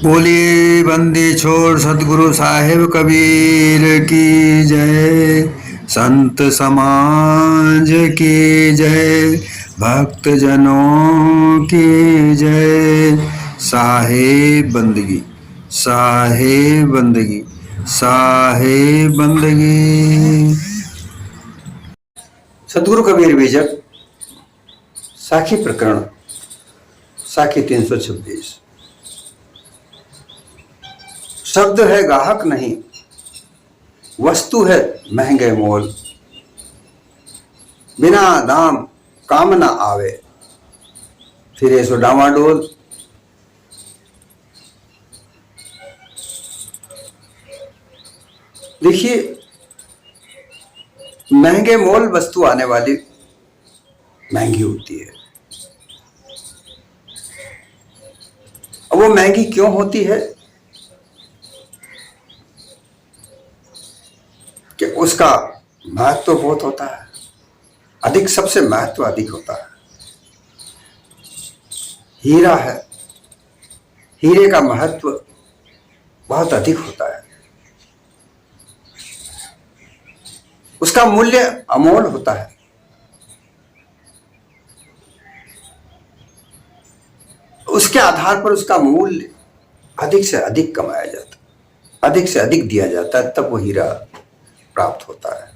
बोलिए बंदी छोड़ सतगुरु साहिब कबीर की जय। संत समाज की जय। भक्त जनों की जय। साहिब बंदगी, साहिब बंदगी, साहिब बंदगी। सतगुरु कबीर बीजक साखी प्रकरण साखी 326। शब्द है गाहक नहीं, वस्तु है महंगे मोल। बिना दाम काम न आवे, फिरे सो डामाडोल। देखिए, महंगे मोल वस्तु आने वाली महंगी होती है। अब वो महंगी क्यों होती है कि उसका महत्व तो बहुत होता है, अधिक, सबसे महत्व अधिक होता है। हीरा है, हीरे का महत्व बहुत अधिक होता है, उसका मूल्य अमोल होता है। उसके आधार पर उसका मूल्य अधिक से अधिक कमाया जाता है, अधिक से अधिक दिया जाता है, तब वो हीरा प्राप्त होता है।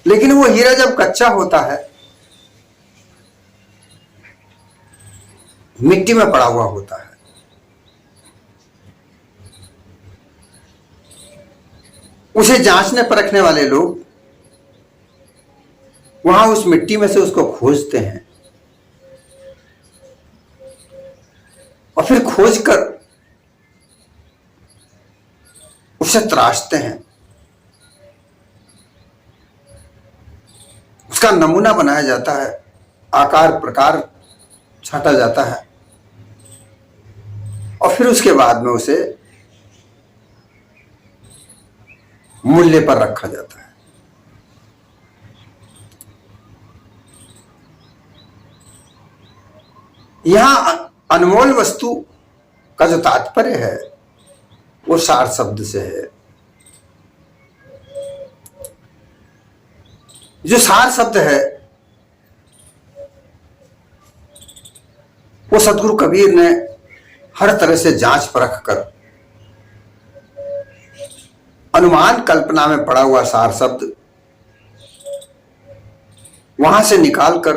लेकिन वो हीरा जब कच्चा होता है, मिट्टी में पड़ा हुआ होता है, उसे जांचने परखने वाले लोग वहां उस मिट्टी में से उसको खोजते हैं और फिर खोजकर उसे तराशते हैं, उसका नमूना बनाया जाता है, आकार प्रकार छांटा जाता है और फिर उसके बाद में उसे मूल्य पर रखा जाता है। यहां अनमोल वस्तु का जो तात्पर्य है वो सार शब्द से है। जो सार शब्द है वो सतगुरु कबीर ने हर तरह से जांच परख कर अनुमान कल्पना में पड़ा हुआ सार शब्द वहां से निकालकर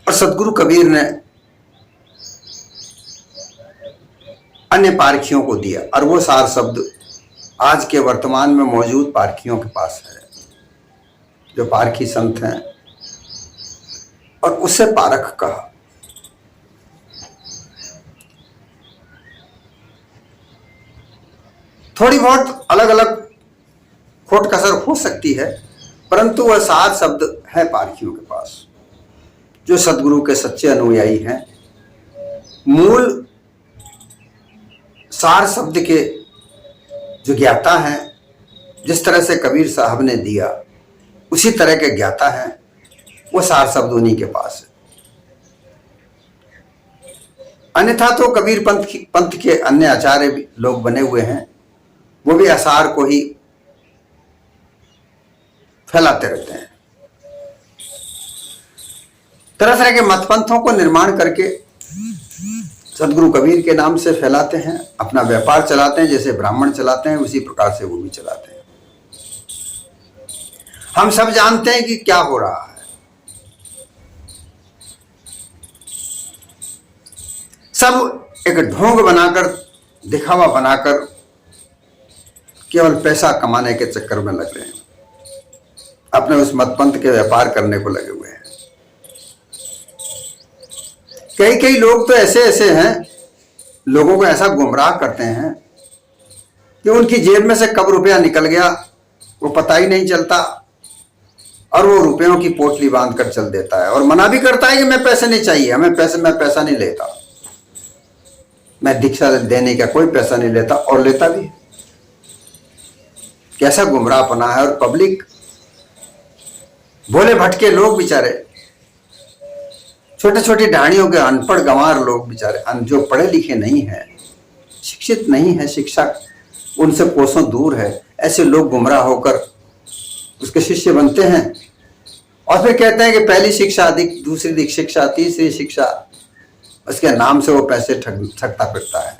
और सतगुरु कबीर ने अन्य पारखियों को दिया और वो सार शब्द आज के वर्तमान में मौजूद पारखियों के पास है, जो पारखी संत हैं, और उसे पारख कहा। थोड़ी बहुत अलग अलग खोट कसर हो सकती है, परंतु वह सार शब्द है पारखियों के पास, जो सदगुरु के सच्चे अनुयायी हैं। मूल सार शब्द के जो ज्ञाता हैं, जिस तरह से कबीर साहब ने दिया उसी तरह के ज्ञाता हैं, वो सार शब्द उन्हीं के पास है। अन्यथा तो कबीर पंथ के अन्य आचार्य भी लोग बने हुए हैं, वो भी असार को ही फैलाते रहते हैं, तरह तरह के मतपंथों को निर्माण करके सदगुरु कबीर के नाम से फैलाते हैं, अपना व्यापार चलाते हैं। जैसे ब्राह्मण चलाते हैं उसी प्रकार से वो भी चलाते हैं। हम सब जानते हैं कि क्या हो रहा है। सब एक ढोंग बनाकर, दिखावा बनाकर केवल पैसा कमाने के चक्कर में लग रहे हैं, अपने उस मतपंथ के व्यापार करने को लगे हुए हैं। कई कई लोग तो ऐसे ऐसे हैं, लोगों को ऐसा गुमराह करते हैं कि उनकी जेब में से कब रुपया निकल गया वो पता ही नहीं चलता, और वो रुपयों की पोटली बांध कर चल देता है और मना भी करता है कि मैं पैसे नहीं चाहिए, मैं पैसा नहीं लेता, मैं दीक्षा देने का कोई पैसा नहीं लेता, और लेता भी। कैसा गुमराहपना है। और पब्लिक, भोले भटके लोग बेचारे छोटे छोटी ढाणियों के अनपढ़ गंवार लोग बेचारे, जो पढ़े लिखे नहीं है, शिक्षित नहीं है, शिक्षा उनसे कोसों दूर है, ऐसे लोग गुमराह होकर उसके शिष्य बनते हैं और फिर कहते हैं कि पहली शिक्षा अधिक, दूसरी शिक्षा, तीसरी शिक्षा, उसके नाम से वो पैसे ठगता फिरता है।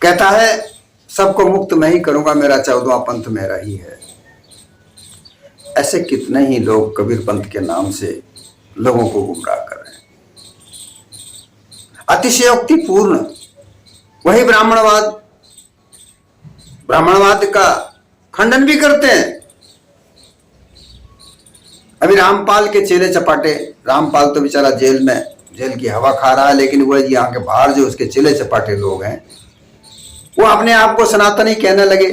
कहता है सबको मुक्त मैं ही करूंगा, मेरा 14वां पंथ मेरा ही है। ऐसे कितने ही लोग कबीर पंथ के नाम से लोगों को गुमराह कर रहे हैं। अतिशयोक्तिपूर्ण वही ब्राह्मणवाद का खंडन भी करते हैं। अभी रामपाल के चेले चपाटे, रामपाल तो बेचारा जेल की हवा खा रहा है, लेकिन वो यहाँ के बाहर जो उसके चेले चपाटे लोग हैं वो अपने आप को सनातनी कहने लगे,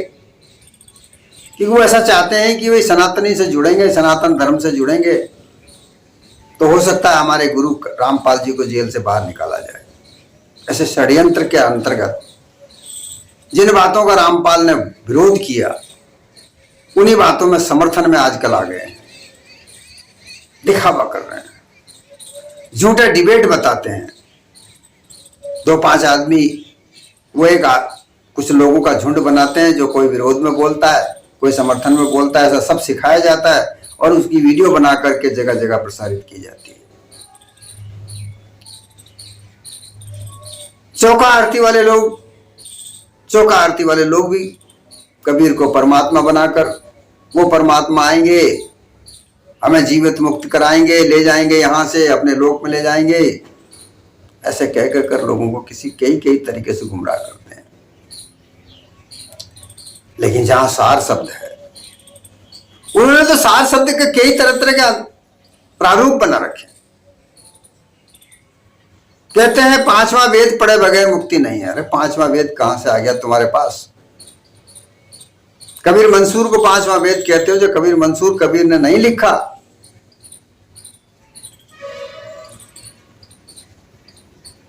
कि वो ऐसा चाहते हैं कि वे सनातनी से जुड़ेंगे, सनातन धर्म से जुड़ेंगे तो हो सकता है हमारे गुरु रामपाल जी को जेल से बाहर निकाला जाए। ऐसे षड्यंत्र के अंतर्गत जिन बातों का रामपाल ने विरोध किया, उन्हीं बातों में समर्थन में आजकल आ गए हैं, दिखावा कर रहे हैं, झूठे डिबेट बताते हैं। 2-5 आदमी वो कुछ लोगों का झुंड बनाते हैं, जो कोई विरोध में बोलता है, कोई समर्थन में बोलता है, ऐसा सब सिखाया जाता है और उसकी वीडियो बना करके जगह जगह प्रसारित की जाती है। चौका आरती वाले लोग भी कबीर को परमात्मा बनाकर, वो परमात्मा आएंगे, हमें जीवित मुक्त कराएंगे, ले जाएंगे यहां से, अपने लोक में ले जाएंगे, ऐसे कह कर लोगों को कई तरीके से गुमराह करते हैं। लेकिन जहां सार शब्द है, उन्होंने तो सार शब्द के कई तरह के प्रारूप बना रखे। कहते हैं 5वां वेद पढ़े बगैर मुक्ति नहीं है। अरे 5वां वेद कहां से आ गया तुम्हारे पास? कबीर मंसूर को 5वां वेद कहते हो, जो कबीर ने नहीं लिखा।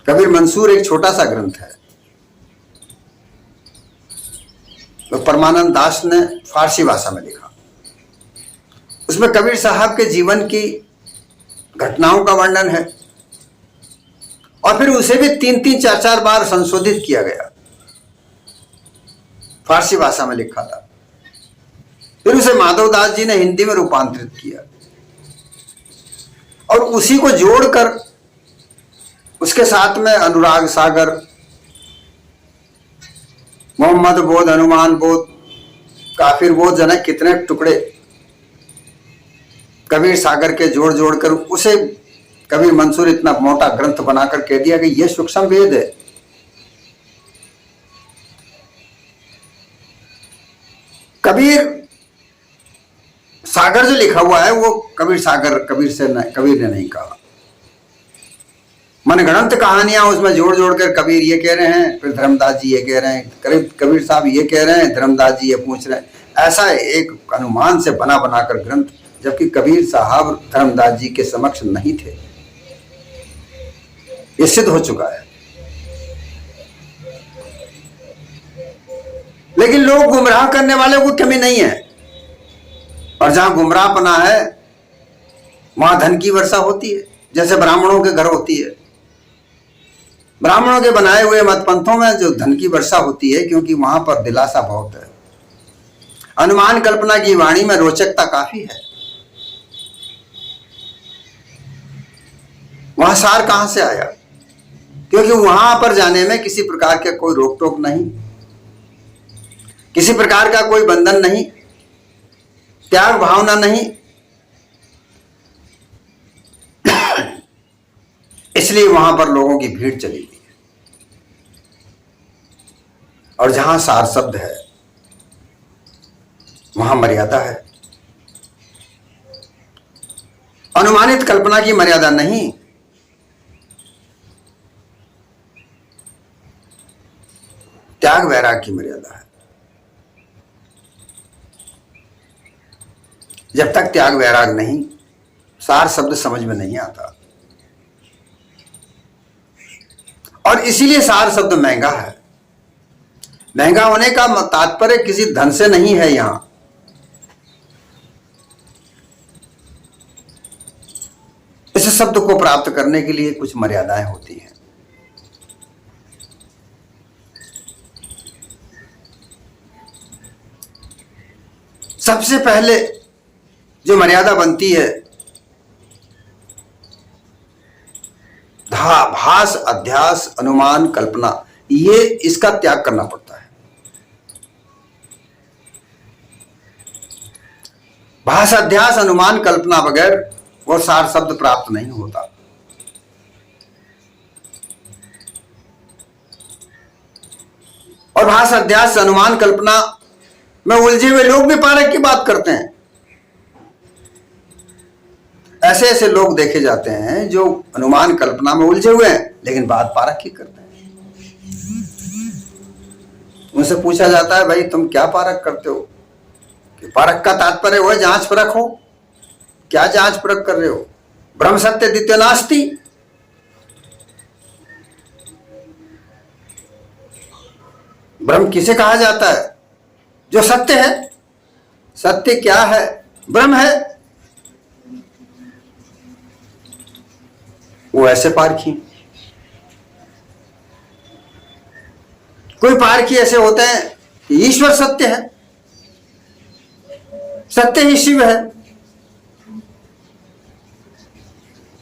कबीर मंसूर एक छोटा सा ग्रंथ है, तो परमानंद दास ने फारसी भाषा में लिखा। उसमें कबीर साहब के जीवन की घटनाओं का वर्णन है और फिर उसे भी 3-3, 4-4 बार संशोधित किया गया। फारसी भाषा में लिखा था, फिर उसे माधव दास जी ने हिंदी में रूपांतरित किया और उसी को जोड़कर उसके साथ में अनुराग सागर, मोहम्मद बोध, हनुमान बोध, काफिर बोध, जने कितने टुकड़े कबीर सागर के जोड़ कर उसे कबीर मंसूर इतना मोटा ग्रंथ बनाकर कह दिया कि यह सूक्ष्म वेद है। कबीर सागर जो लिखा हुआ है वो कबीर ने नहीं कहा। मनगढ़ंत कहानियां उसमें जोड़ कर कबीर ये कह रहे हैं, फिर धर्मदास जी ये कह रहे हैं, कबीर साहब ये कह रहे हैं, धर्मदास जी ये पूछ रहे हैं। ऐसा एक अनुमान से बना कर ग्रंथ, जबकि कबीर साहब धर्मदास जी के समक्ष नहीं थे, ये सिद्ध हो चुका है। लेकिन लोग गुमराह करने वाले को कमी नहीं है, और जहां गुमराहपना है वहां धन की वर्षा होती है, जैसे ब्राह्मणों के घर होती है। ब्राह्मणों के बनाए हुए मतपंथों में जो धन की वर्षा होती है, क्योंकि वहां पर दिलासा बहुत है। अनुमान कल्पना की वाणी में रोचकता काफी है। वहां सार कहां से आया? क्योंकि वहां पर जाने में किसी प्रकार के कोई रोक टोक नहीं, किसी प्रकार का कोई बंधन नहीं, त्याग भावना नहीं। इसलिए वहां पर लोगों की भीड़ चली गई। और जहां सार शब्द है वहां मर्यादा है। अनुमानित कल्पना की मर्यादा नहीं, त्याग वैराग की मर्यादा है। जब तक त्याग वैराग नहीं, सार शब्द समझ में नहीं आता। और इसीलिए सार शब्द महंगा है। महंगा होने का तात्पर्य किसी धन से नहीं है। यहां इस शब्द को प्राप्त करने के लिए कुछ मर्यादाएं होती हैं। सबसे पहले जो मर्यादा बनती है, भास, अध्यास, अनुमान, कल्पना, ये इसका त्याग करना पड़ता है। भास, अध्यास, अनुमान, कल्पना बगैर वो सार शब्द प्राप्त नहीं होता। और भास, अध्यास, अनुमान, कल्पना में उलझे हुए लोग भी पारक की बात करते हैं। ऐसे ऐसे लोग देखे जाते हैं जो अनुमान कल्पना में उलझे हुए हैं, लेकिन बात पारक की करते हैं। उनसे पूछा जाता है, भाई तुम क्या पारक करते हो? कि पारक का तात्पर्य वो जांच परख हो। क्या जांच परख कर रहे हो? ब्रह्म सत्य द्वितीय नास्ति। ब्रह्म किसे कहा जाता है? जो सत्य है। सत्य क्या है? ब्रह्म है। वो ऐसे पारखी। कोई पारखी ऐसे होते हैं कि ईश्वर सत्य है, सत्य ही शिव है,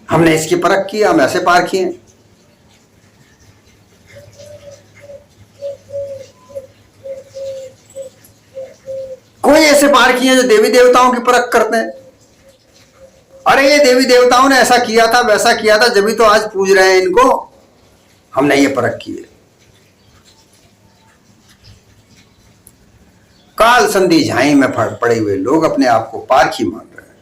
हमने इसकी परख की, हम ऐसे पारखी हैं। कोई ऐसे पारखी हैं जो देवी देवताओं की परख करते हैं। अरे ये देवी देवताओं ने ऐसा किया था, वैसा किया था, जब भी तो आज पूज रहे हैं इनको, हमने ये परख की है। काल संधि झाई में पड़े हुए लोग अपने आप को पारखी मान रहे हैं।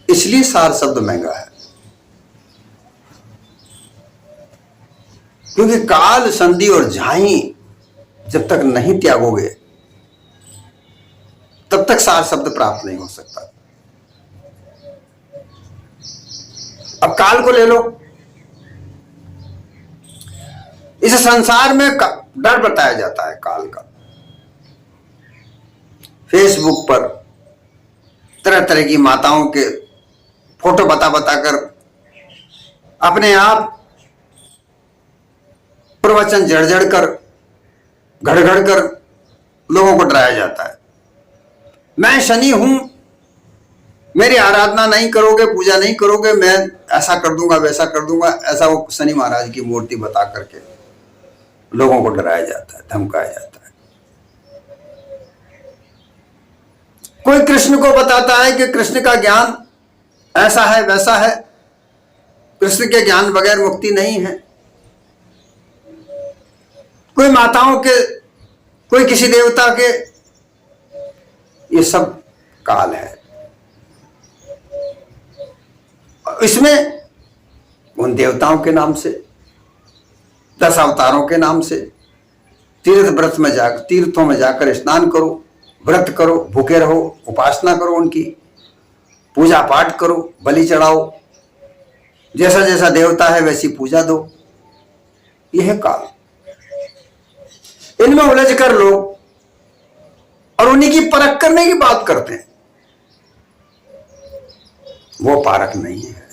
इसलिए सार शब्द महंगा है, क्योंकि काल संधि और झाई जब तक नहीं त्यागोगे तब तक सार शब्द प्राप्त नहीं हो सकता। अब काल को ले लो। इस संसार में डर बताया जाता है काल का। फेसबुक पर तरह तरह की माताओं के फोटो बता कर अपने आप प्रवचन जड़ कर, घड़ कर लोगों को डराया जाता है। मैं शनि हूं, मेरी आराधना नहीं करोगे, पूजा नहीं करोगे, मैं ऐसा कर दूंगा, वैसा कर दूंगा। ऐसा वो शनि महाराज की मूर्ति बता करके लोगों को डराया जाता है, धमकाया जाता है। कोई कृष्ण को बताता है कि कृष्ण का ज्ञान ऐसा है, वैसा है, कृष्ण के ज्ञान बगैर मुक्ति नहीं है। कोई माताओं के, कोई किसी देवता के, ये सब काल है। इसमें उन देवताओं के नाम से, 10 अवतारों के नाम से तीर्थों में जाकर स्नान करो, व्रत करो, भूखे रहो, उपासना करो, उनकी पूजा पाठ करो, बलि चढ़ाओ, जैसा जैसा देवता है वैसी पूजा दो। यह है काल। इनमें उलझ कर लोग और उन्हीं की परख करने की बात करते हैं। वो पारक नहीं है।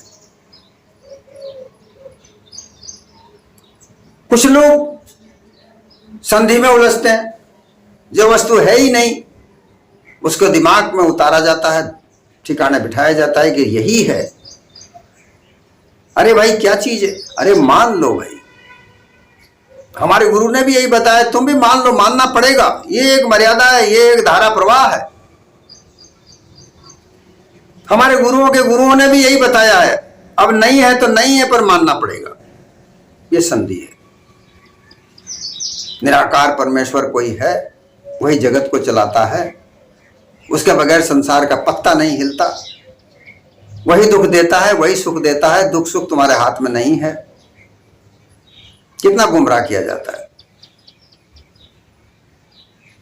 कुछ लोग संधि में उलझते हैं। जो वस्तु है ही नहीं उसको दिमाग में उतारा जाता है, ठिकाने बिठाया जाता है कि यही है। अरे भाई क्या चीज है? अरे मान लो भाई, हमारे गुरु ने भी यही बताया, तुम भी मान लो, मानना पड़ेगा। ये एक मर्यादा है, ये एक धारा प्रवाह है। हमारे गुरुओं ने भी यही बताया है। अब नहीं है तो नहीं है, पर मानना पड़ेगा। ये संधि है। निराकार परमेश्वर कोई है, वही जगत को चलाता है। उसके बगैर संसार का पत्ता नहीं हिलता। वही दुख देता है, वही सुख देता है। दुख सुख तुम्हारे हाथ में नहीं है। कितना गुमराह किया जाता है।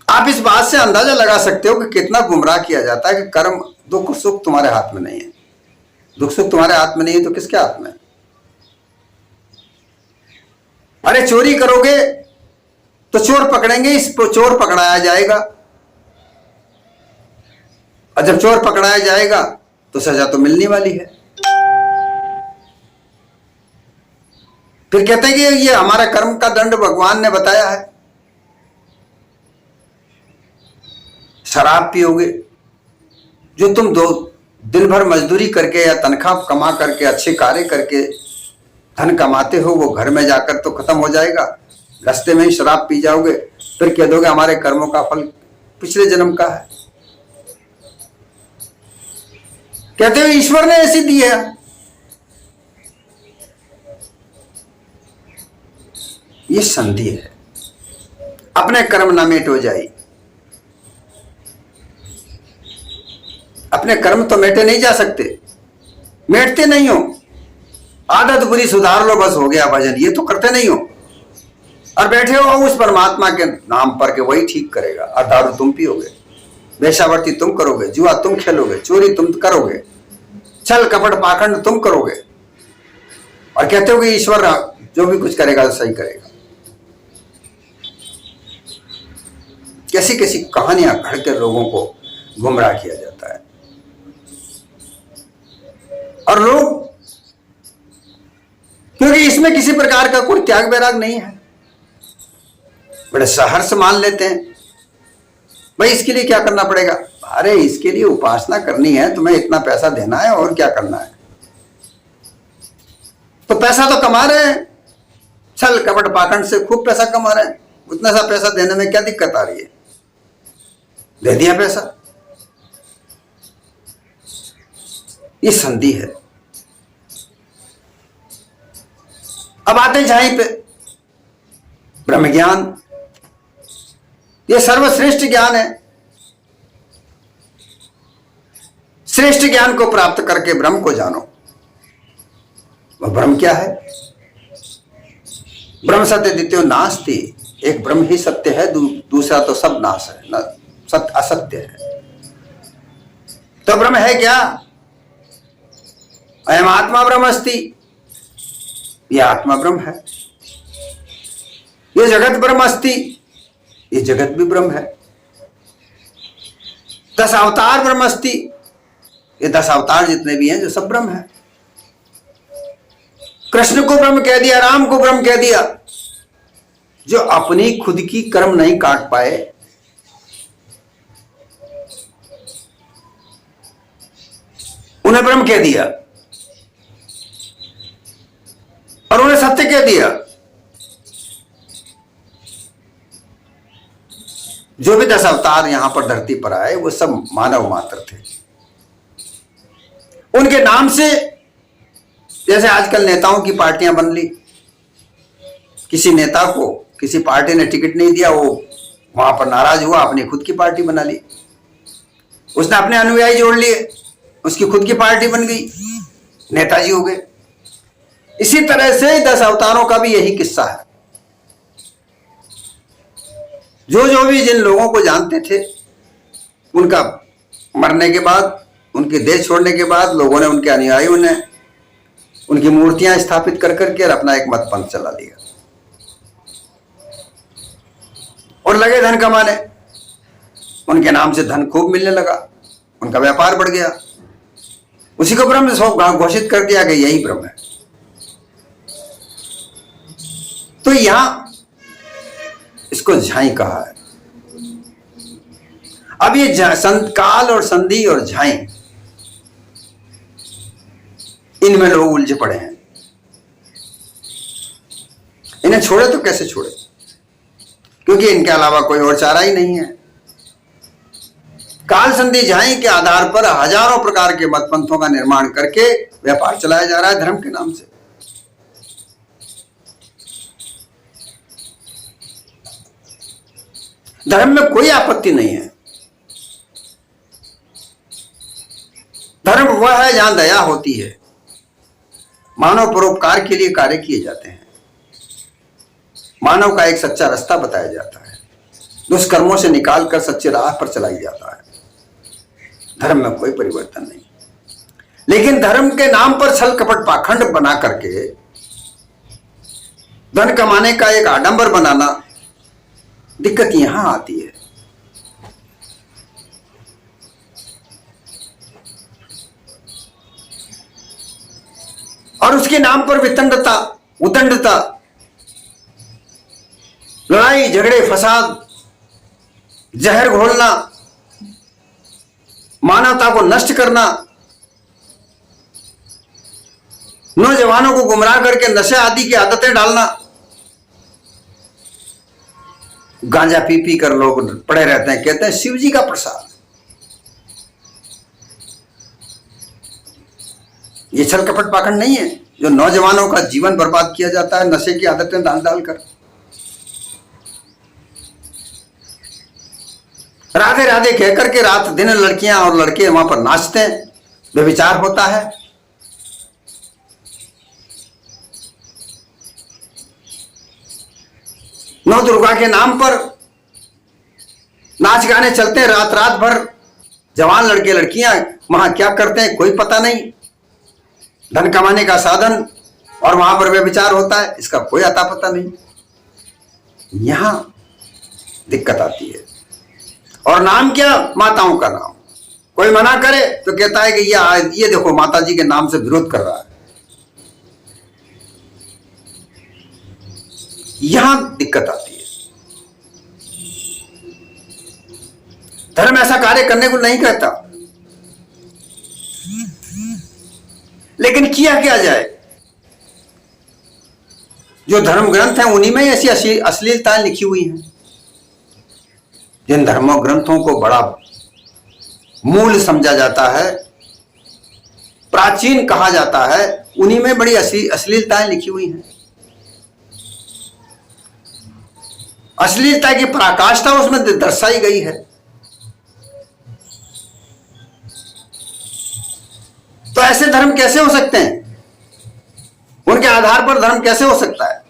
आप इस बात से अंदाजा लगा सकते हो कि कितना गुमराह किया जाता है कि कर्म, दुख सुख तुम्हारे हाथ में नहीं है। दुख सुख तुम्हारे हाथ में नहीं है तो किसके हाथ में? अरे चोरी करोगे तो चोर पकड़ेंगे, इस चोर पकड़ाया जाएगा। और जब चोर पकड़ाया जाएगा तो सजा तो मिलने वाली है। फिर कहते हैं कि ये हमारा कर्म का दंड भगवान ने बताया है। शराब पियोगे, जो तुम दिन भर मजदूरी करके या तनख्वाह कमा करके अच्छे कार्य करके धन कमाते हो, वो घर में जाकर तो खत्म हो जाएगा। रास्ते में ही शराब पी जाओगे, फिर कह दोगे हमारे कर्मों का फल पिछले जन्म का है। कहते हो ईश्वर ने ऐसी दी है। ये संधि है, अपने कर्म न मेटो जाई। अपने कर्म तो मेटे नहीं जा सकते, मेटते नहीं हो। आदत बुरी सुधार लो, बस हो गया भजन, ये तो करते नहीं हो और बैठे हो उस परमात्मा के नाम पर के वही ठीक करेगा। और दारू तुम पियोगे, वेश्यावृत्ति तुम करोगे, जुआ तुम खेलोगे, चोरी तुम करोगे, छल कपट पाखंड तुम करोगे और कहते हो कि ईश्वर जो भी कुछ करेगा तो सही करेगा। कैसी कैसी कहानियां घड़कर लोगों को गुमराह किया जाता है। और लोग, क्योंकि इसमें किसी प्रकार का कोई त्याग वैराग नहीं है, बड़े सहर्ष मान लेते हैं। भाई इसके लिए क्या करना पड़ेगा? अरे इसके लिए उपासना करनी है, तुम्हें इतना पैसा देना है और क्या करना है। तो पैसा तो कमा रहे हैं, छल कपट पाखंड से खूब पैसा कमा रहे हैं, उतना सा पैसा देने में क्या दिक्कत आ रही है? दे दिया पैसा। ये संधि है। अब आते हैं झाई पे, ब्रह्म ज्ञान। ये सर्वश्रेष्ठ ज्ञान है। श्रेष्ठ ज्ञान को प्राप्त करके ब्रह्म को जानो। वह ब्रह्म क्या है? ब्रह्म सत्य द्वितीयो नास्ति। एक ब्रह्म ही सत्य है, दूसरा तो सब नाश है, न सत्य असत्य है। तो ब्रह्म है क्या? अयम आत्मा ब्रह्म अस्ति। यह आत्मा ब्रह्म है। ये जगत ब्रह्म अस्ति। ये जगत भी ब्रह्म है। 10 अवतार ब्रह्म अस्ति। ये 10 अवतार जितने भी हैं जो सब ब्रह्म है। कृष्ण को ब्रह्म कह दिया, राम को ब्रह्म कह दिया। जो अपनी खुद की कर्म नहीं काट पाए, उन्हें ब्रह्म कह दिया और उन्हें सत्य कह दिया। जो भी 10 अवतार यहां पर धरती पर आए वो सब मानव मात्र थे। उनके नाम से, जैसे आजकल नेताओं की पार्टियां बन ली, किसी नेता को किसी पार्टी ने टिकट नहीं दिया, वो वहां पर नाराज हुआ, अपनी खुद की पार्टी बना ली। उसने अपने अनुयायी जोड़ लिए, उसकी खुद की पार्टी बन गई, नेताजी हो गए। इसी तरह से 10 अवतारों का भी यही किस्सा है। जो भी जिन लोगों को जानते थे, उनका मरने के बाद, उनके देश छोड़ने के बाद लोगों ने, उनके अनुयायियों ने उनकी मूर्तियां स्थापित कर करके अपना एक मत पंथ चला लिया और लगे धन कमाने। उनके नाम से धन खूब मिलने लगा, उनका व्यापार बढ़ गया। उसी को ब्रह्म घोषित कर दिया कि यही ब्रह्म है। तो यहां इसको झाई कहा है। अब ये काल और संधि और झाई, इनमें लोग उलझे पड़े हैं। इन्हें छोड़े तो कैसे छोड़े, क्योंकि इनके अलावा कोई और चारा ही नहीं है। काल संधि झाई के आधार पर हजारों प्रकार के मत पंथों का निर्माण करके व्यापार चलाया जा रहा है धर्म के नाम से। धर्म में कोई आपत्ति नहीं है। धर्म वह है जहां दया होती है, मानव परोपकार के लिए कार्य किए जाते हैं, मानव का एक सच्चा रास्ता बताया जाता है, दुष्कर्मों से निकालकर सच्चे राह पर चलाई जाता है। धर्म में कोई परिवर्तन नहीं। लेकिन धर्म के नाम पर छल कपट पाखंड बना करके धन कमाने का एक आडंबर बनाना, दिक्कत यहां आती है। और उसके नाम पर वितंडता, उदंडता, लड़ाई झगड़े, फसाद, जहर घोलना, मानवता को नष्ट करना, नौजवानों को गुमराह करके नशे आदि की आदतें डालना। गांजा पी पी कर लोग पड़े रहते हैं, कहते हैं शिव जी का प्रसाद। ये छल कपट पाखंड नहीं है जो नौजवानों का जीवन बर्बाद किया जाता है नशे की आदतें डाल डालकर। राधे राधे कहकर के रात दिन लड़कियां और लड़के वहां पर नाचते हैं, व्यभिचार होता है। नौ दुर्गा के नाम पर नाच गाने चलते हैं रात रात भर। जवान लड़के लड़कियां वहां क्या करते हैं कोई पता नहीं। धन कमाने का साधन, और वहां पर व्यभिचार होता है, इसका कोई अता पता नहीं। यहां दिक्कत आती है। और नाम क्या? माताओं का नाम। कोई मना करे तो कहता है कि ये देखो माता जी के नाम से विरोध कर रहा है। यहां दिक्कत आती है। धर्म ऐसा कार्य करने को नहीं कहता, लेकिन किया क्या जाए? जो धर्म ग्रंथ हैं उन्हीं में ऐसी अश्लीलताएं लिखी हुई हैं। जिन धर्मों ग्रंथों को बड़ा मूल समझा जाता है, प्राचीन कहा जाता है, उन्हीं में बड़ी अश्लीलताएं लिखी हुई हैं। अश्लीलता की पराकाष्ठा उसमें दर्शाई गई है। तो ऐसे धर्म कैसे हो सकते हैं? उनके आधार पर धर्म कैसे हो सकता है?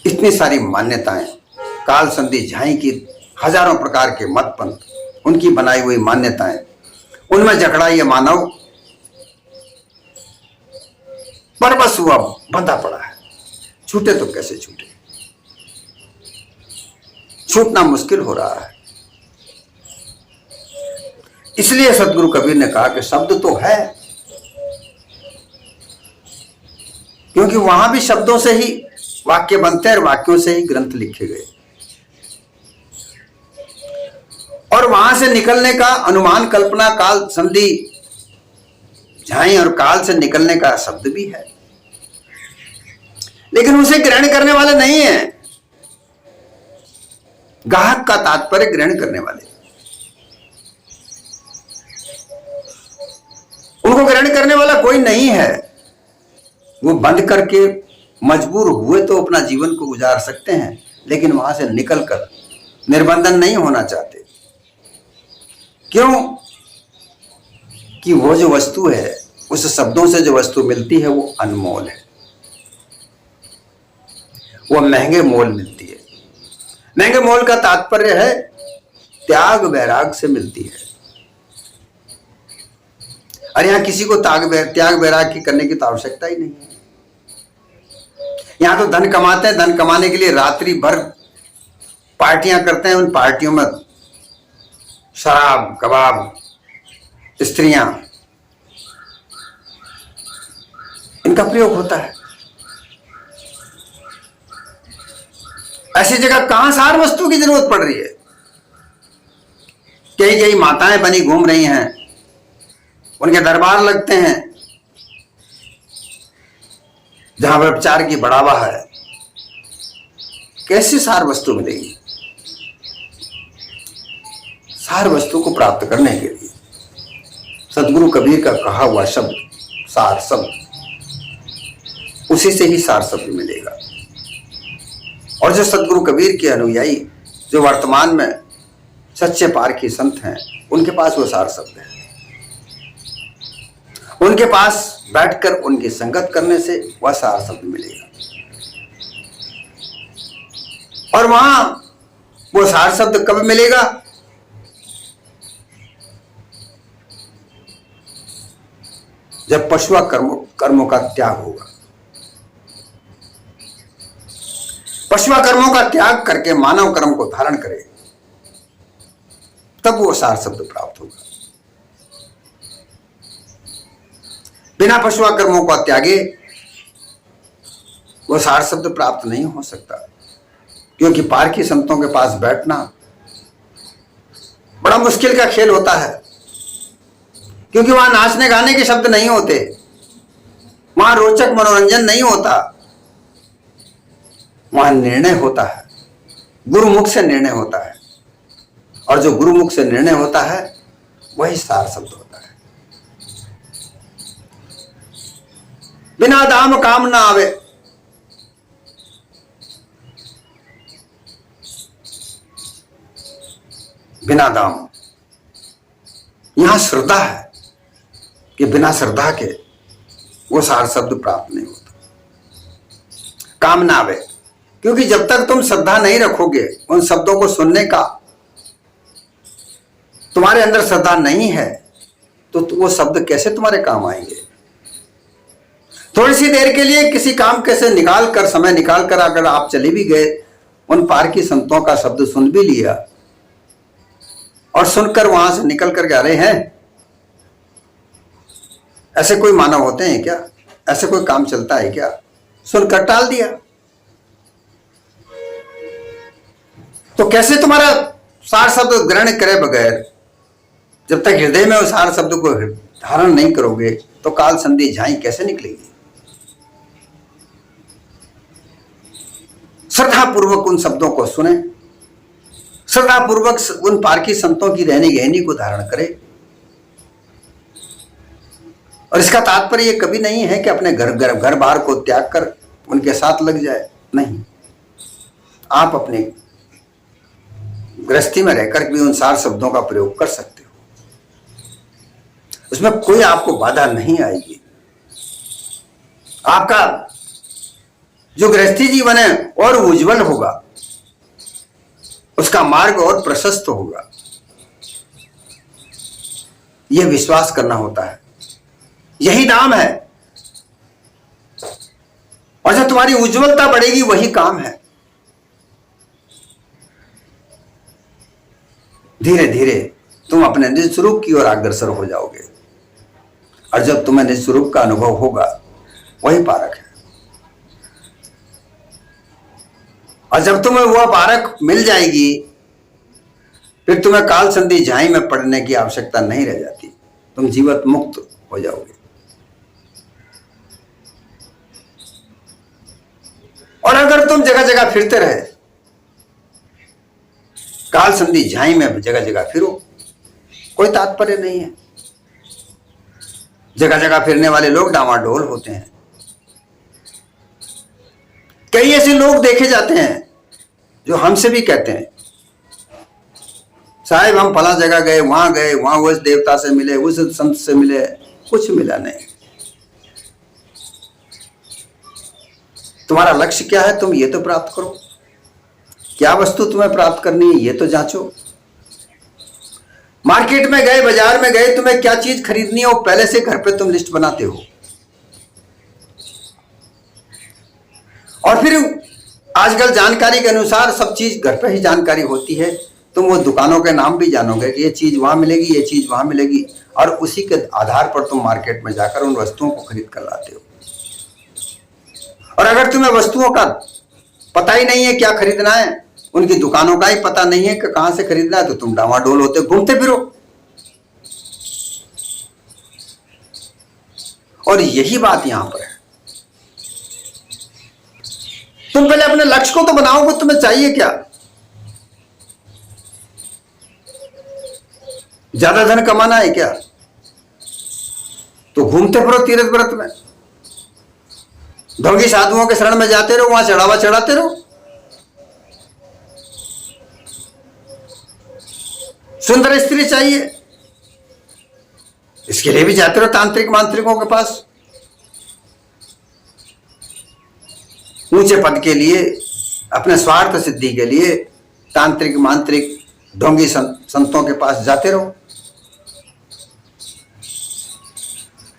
इतनी सारी मान्यताएं, काल संधि झाई की हजारों प्रकार के मत पंथ, उनकी बनाई हुई मान्यताएं, उनमें जकड़ा ये मानव पर बस हुआ बंधा पड़ा है। छूटे तो कैसे छूटे? छूटना मुश्किल हो रहा है। इसलिए सदगुरु कबीर ने कहा कि शब्द तो है, क्योंकि वहां भी शब्दों से ही वाक्य बनते हैं और वाक्यों से ही ग्रंथ लिखे गए। और वहां से निकलने का अनुमान, कल्पना, काल संधि झाई और काल से निकलने का शब्द भी है, लेकिन उसे ग्रहण करने वाले नहीं है। गाहक का तात्पर्य ग्रहण करने वाले, उनको ग्रहण करने वाला कोई नहीं है। वो बंद करके मजबूर हुए तो अपना जीवन को गुजार सकते हैं, लेकिन वहां से निकलकर निर्बंधन नहीं होना चाहते। क्यों? कि वो जो वस्तु है, उस शब्दों से जो वस्तु मिलती है वो अनमोल है, वो महंगे मोल मिलती है। महंगे मोल का तात्पर्य है त्याग वैराग से मिलती है। और यहां किसी को त्याग वैराग की करने की तो आवश्यकता ही नहीं है। यहां तो धन कमाते हैं, धन कमाने के लिए रात्रि भर पार्टियां करते हैं। उन पार्टियों में शराब, कबाब, स्त्रियां, इनका प्रयोग होता है। ऐसी जगह कहां सार वस्तु की जरूरत पड़ रही है? कई कई माताएं बनी घूम रही हैं, उनके दरबार लगते हैं जहां व्यभिचार की बढ़ावा है। कैसी सार वस्तु मिलेगी? सार वस्तु को प्राप्त करने के लिए सदगुरु कबीर का कहा हुआ शब्द सार शब्द, उसी से ही सार शब्द मिलेगा। और जो सदगुरु कबीर के अनुयायी जो वर्तमान में सच्चे पारखी संत हैं, उनके पास वो सार शब्द है। उनके पास बैठकर उनकी संगत करने से वह सार शब्द मिलेगा। और वहां वो सार शब्द कब मिलेगा? जब पशुआ कर्मों का त्याग होगा। पशुआ कर्मों का त्याग करके मानव कर्म को धारण करे, तब वो सार शब्द प्राप्त होगा। बिना पशुआ कर्मों को त्यागे वो सार शब्द प्राप्त नहीं हो सकता। क्योंकि पारखी संतों के पास बैठना बड़ा मुश्किल का खेल होता है। क्योंकि वहां नाचने गाने के शब्द नहीं होते, वहां रोचक मनोरंजन नहीं होता, वहां निर्णय होता है, गुरुमुख से निर्णय होता है। और जो गुरुमुख से निर्णय होता है वही सार शब्द होता है। बिना दाम काम ना आवे, बिना दाम। यहां श्रद्धा है कि बिना श्रद्धा के वो सार शब्द प्राप्त नहीं होता। काम ना आवे, क्योंकि जब तक तुम श्रद्धा नहीं रखोगे उन शब्दों को सुनने का, तुम्हारे अंदर श्रद्धा नहीं है, तो वो शब्द कैसे तुम्हारे काम आएंगे। थोड़ी सी देर के लिए किसी काम कैसे निकाल कर, समय निकाल कर अगर आप चले भी गए, उन पारखी संतों का शब्द सुन भी लिया और सुनकर वहां से निकल कर जा रहे हैं, ऐसे कोई मानव होते हैं क्या? ऐसे कोई काम चलता है क्या? सुनकर टाल दिया तो कैसे तुम्हारा सार शब्द ग्रहण करे बगैर, जब तक हृदय में उस सार शब्द को धारण नहीं करोगे तो काल संधि झाई कैसे निकलेगी। श्रद्धा पूर्वक उन शब्दों को सुने, श्रद्धा पूर्वक उन पारखी संतों की रहनी गहनी को धारण करे। और इसका तात्पर्य ये कभी नहीं है कि अपने घर बार को त्याग कर उनके साथ लग जाए, नहीं। आप अपने गृहस्थी में रहकर भी उन सार शब्दों का प्रयोग कर सकते हो, उसमें कोई आपको बाधा नहीं आएगी। आपका जो गृहस्थी जीवन है और उज्जवल होगा, उसका मार्ग और प्रशस्त होगा, यह विश्वास करना होता है। यही नाम है। और जब तुम्हारी उज्जवलता बढ़ेगी वही काम है। धीरे धीरे तुम अपने निज स्वरूप की ओर अग्रसर हो जाओगे। और जब तुम्हें निज स्वरूप का अनुभव होगा वही पारक है। और जब तुम्हें वह पारक मिल जाएगी, फिर तुम्हें काल संधि झाई में पड़ने की आवश्यकता नहीं रह जाती। तुम जीवत मुक्त हो जाओगे। और अगर तुम जगह जगह फिरते रहे, काल संधि झाई में जगह जगह फिरो, कोई तात्पर्य नहीं है। जगह जगह फिरने वाले लोग डामाडोल होते हैं। कई ऐसे लोग देखे जाते हैं जो हमसे भी कहते हैं, साहब हम फला जगह गए, वहां उस देवता से मिले, उस संत से मिले, कुछ मिला नहीं। तुम्हारा लक्ष्य क्या है, तुम ये तो प्राप्त करो। क्या वस्तु तुम्हें प्राप्त करनी है ये तो जांचो। मार्केट में गए, बाजार में गए, तुम्हें क्या चीज खरीदनी है वो पहले से घर पे तुम लिस्ट बनाते हो। और फिर आजकल जानकारी के अनुसार सब चीज घर पे ही जानकारी होती है। तुम वो दुकानों के नाम भी जानोगे कि ये चीज वहां मिलेगी, ये चीज वहां मिलेगी, और उसी के आधार पर तुम मार्केट में जाकर उन वस्तुओं को खरीद कर लाते हो। और अगर तुम्हें वस्तुओं का पता ही नहीं है क्या खरीदना है, उनकी दुकानों का ही पता नहीं है कि कहां से खरीदना है, तो तुम डामाडोल होते घूमते फिरो। और यही बात यहां पर है। तुम पहले अपने लक्ष्य को तो बनाओगे, तुम्हें चाहिए क्या? ज्यादा धन कमाना है क्या? तो घूमते फिरो तीर्थ व्रत में, ढोंगी साधुओं के शरण में जाते रहो, वहां चढ़ावा चढ़ाते रहो। सुंदर स्त्री चाहिए, इसके लिए भी जाते रहो तांत्रिक मांत्रिकों के पास। ऊंचे पद के लिए, अपने स्वार्थ सिद्धि के लिए तांत्रिक मांत्रिक ढोंगी संतों के पास जाते रहो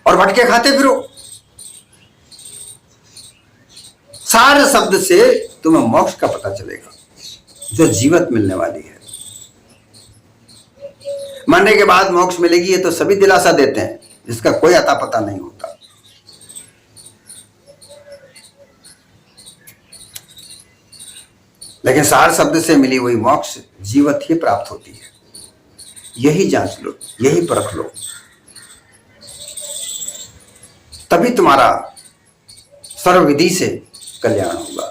और भटके खाते फिरो। सार शब्द से तुम्हें मोक्ष का पता चलेगा, जो जीवत मिलने वाली है। मरने के बाद मोक्ष मिलेगी ये तो सभी दिलासा देते हैं, जिसका कोई अता पता नहीं होता। लेकिन सार शब्द से मिली हुई मोक्ष जीवत ही प्राप्त होती है। यही जांच लो, यही परख लो, तभी तुम्हारा सर्वविधि से कल्याण होगा।